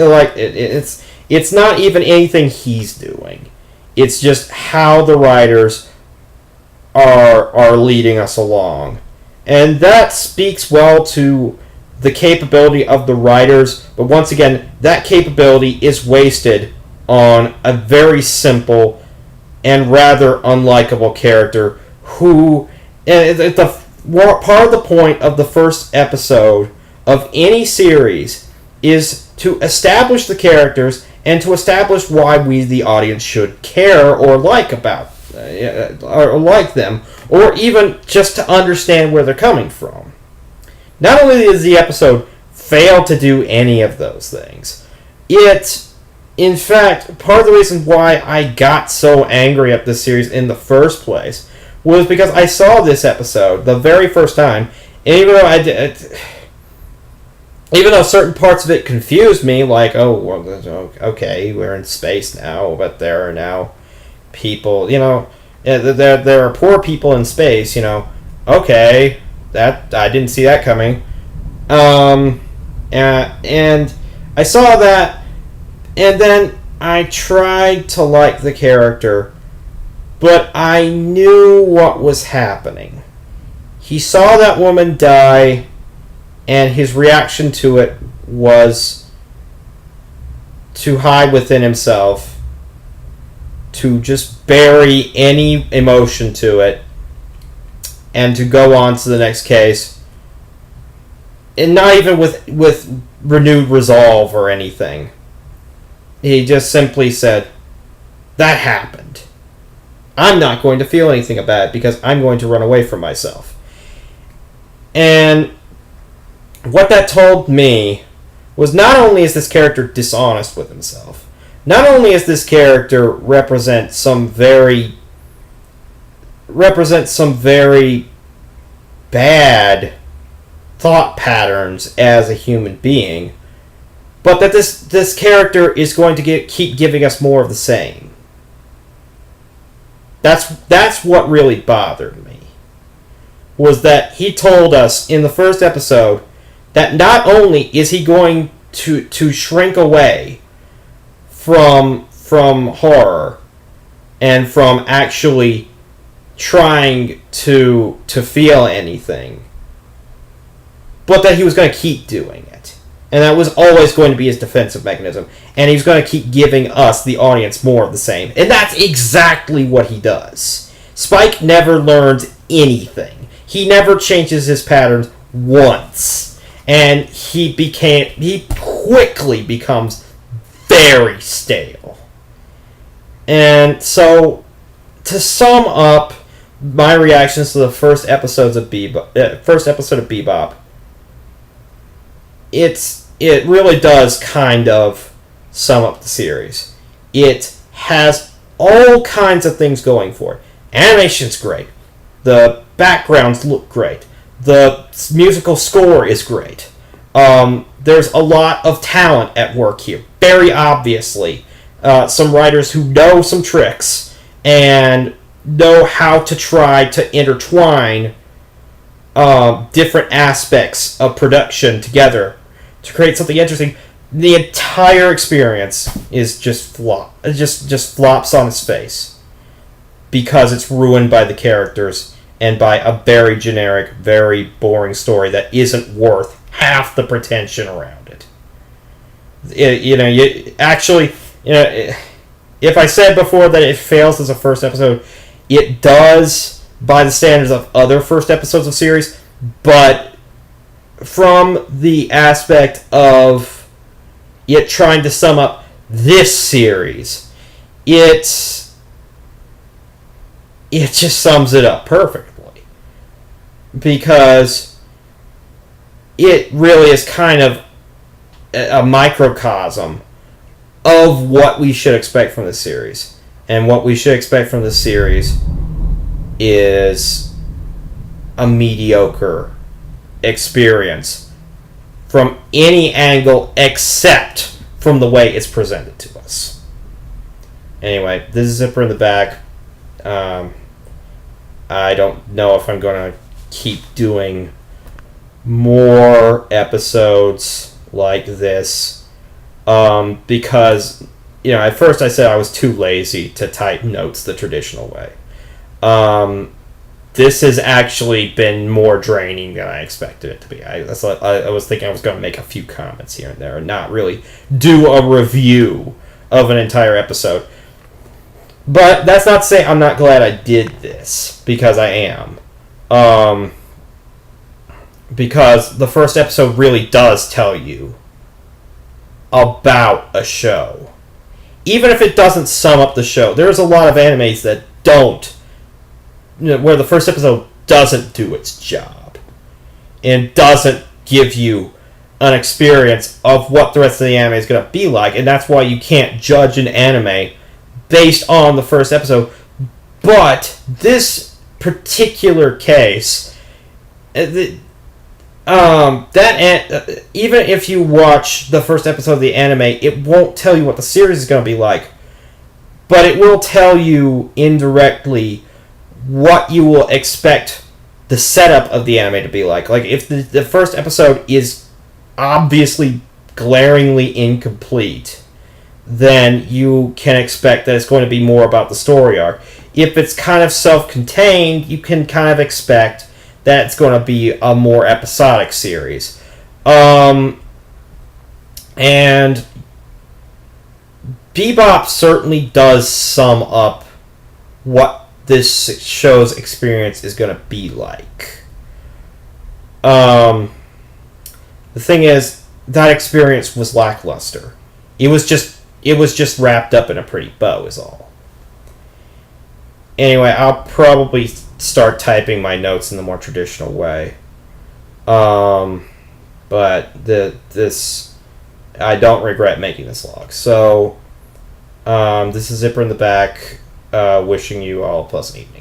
like it's not even anything he's doing. It's just how the writers are leading us along, and that speaks well to the capability of the writers. But once again, that capability is wasted on a very simple and rather unlikable character who, part of the point of the first episode of any series is to establish the characters and to establish why we, the audience, should care or like them, or even just to understand where they're coming from. Not only does the episode fail to do any of those things, in fact, part of the reason why I got so angry at this series in the first place was because I saw this episode the very first time, and even though certain parts of it confused me, like, oh, well, okay, we're in space now, but there are now people, there are poor people in space, okay, that I didn't see that coming, and I saw that. And then I tried to like the character, but I knew what was happening. He saw that woman die, and his reaction to it was to hide within himself, to just bury any emotion to it, and to go on to the next case, and not even with renewed resolve or anything. He just simply said, that happened. I'm not going to feel anything about it because I'm going to run away from myself. And what that told me was, not only is this character dishonest with himself, not only is this character represent some very bad thought patterns as a human being, but that this character is going to keep giving us more of the same. That's what really bothered me. Was that he told us in the first episode that not only is he going to shrink away from horror and from actually trying to feel anything, but that he was going to keep doing it. And that was always going to be his defensive mechanism. And he's going to keep giving us, the audience, more of the same. And that's exactly what he does. Spike never learns anything. He never changes his patterns once. And he quickly becomes very stale. And so, to sum up my reactions to the first episode of Bebop, it really does kind of sum up the series. It has all kinds of things going for it. Animation's great. The backgrounds look great. The musical score is great. There's a lot of talent at work here. Very obviously. Some writers who know some tricks and know how to try to intertwine different aspects of production together to create something interesting. The entire experience is just flops on its face because it's ruined by the characters and by a very generic, very boring story that isn't worth half the pretension around it. If I said before that it fails as a first episode, it does by the standards of other first episodes of series, but from the aspect of it trying to sum up this series, it just sums it up perfectly. Because it really is kind of a microcosm of what we should expect from this series. And what we should expect from this series is a mediocre experience from any angle except from the way it's presented to us. Anyway, this is Zipper in the back. I don't know if I'm going to keep doing more episodes like this. Because, at first I said I was too lazy to type notes the traditional way. This has actually been more draining than I expected it to be. I was thinking I was going to make a few comments here and there and not really do a review of an entire episode. But that's not to say I'm not glad I did this, because I am. Because the first episode really does tell you about a show. Even if it doesn't sum up the show, there's a lot of animes that don't, where the first episode doesn't do its job and doesn't give you an experience of what the rest of the anime is going to be like, and that's why you can't judge an anime based on the first episode. But this particular case, even if you watch the first episode of the anime, it won't tell you what the series is going to be like, but it will tell you indirectly what you will expect the setup of the anime to be like. Like, if the first episode is obviously glaringly incomplete, then you can expect that it's going to be more about the story arc. If it's kind of self-contained, you can kind of expect that it's going to be a more episodic series. And Bebop certainly does sum up what this show's experience is going to be like. The thing is, that experience was lackluster. It was just wrapped up in a pretty bow, is all. Anyway, I'll probably start typing my notes in the more traditional way. But this, I don't regret making this log. So, this is Zipper in the back, wishing you all a pleasant evening.